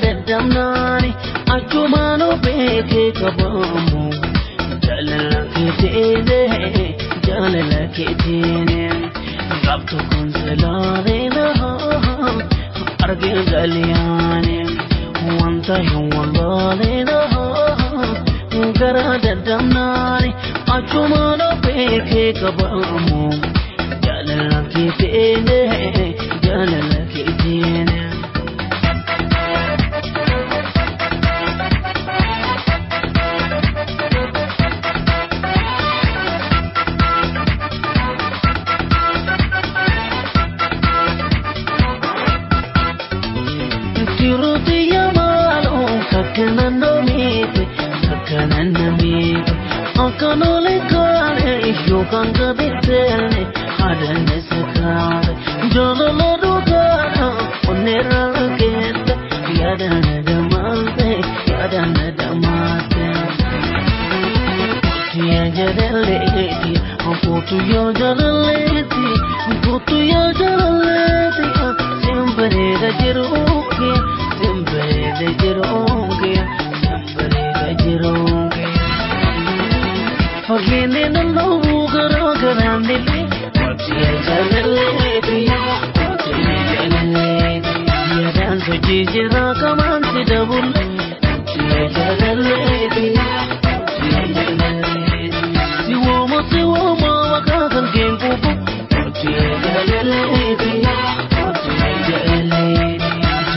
dadamnani achumano beke kabamu jalala kitene gabtu kunzelare na arge galiane wanta yuwalale na gara dadamnani achumano beke kabamu jalala kitene Tirutia malo kakanando mite akanole kare shokanga bitene hadane sakare jololo dogara onera kete yadana damate tiya jaraleti apotu yo jaraleti sempre da jiruke Forgene no garandile tiya jaraleti ya danzo jijira kamanti dabul tiya jaraleti siwomo wakakan kenkupu tiya jaraleti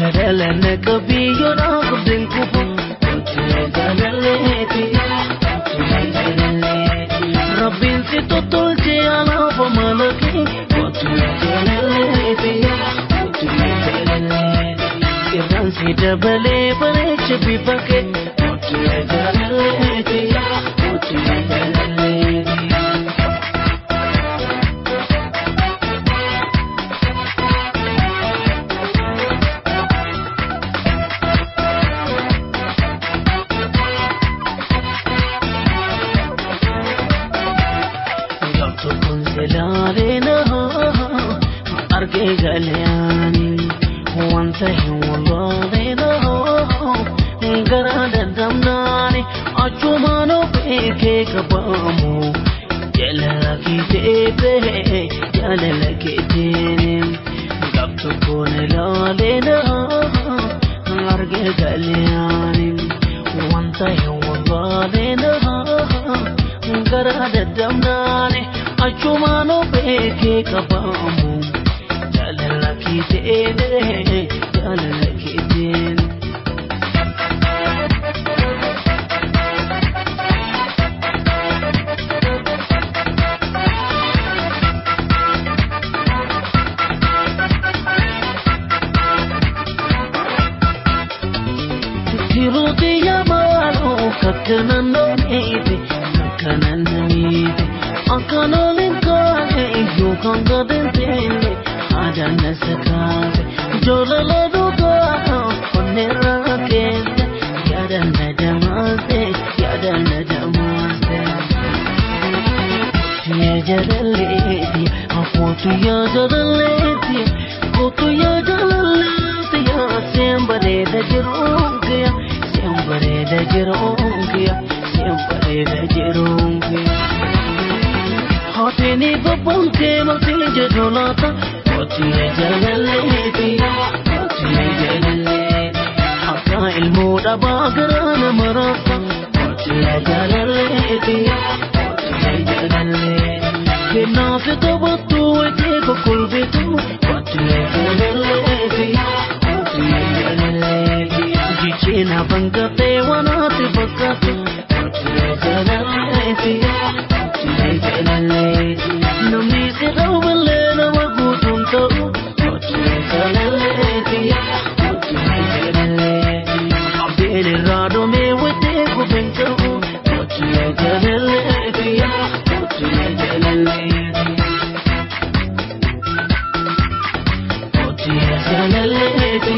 jaralene kabiyo na kubinkupu tiya jaraleti Rabbin si totolche ala famalaki tiya jaraleti Kiran si dabale pareche pipake tiya jaraleti Kunzelare arge galiani wanta yuwalale gara dadamnani achumano beke kabamu jalala kitene gabtu kunzelare arge galiani wanta yuwalale gara dadamnani achumano beke kabamu jalala kitene Tirutia malo kakanando mite akanole kare yukanga dentele adana sakave jolala dogara onera kete yadana damase tiya jaraleti apotu ya jaraleti ya sembare da jirungia Hatini babanke matinje dolata tiya jaraleti Akka ilmuda bagarana marasa tiya jaraleti Kenafte tabatu ete kulbitu tiya jaraleti Jichina bangate wanati bakati tiya jaraleti Nami se rawale na magutunto tiya jaraleti Abdele rado me wete kubento tiya jaraleti tiya jaraleti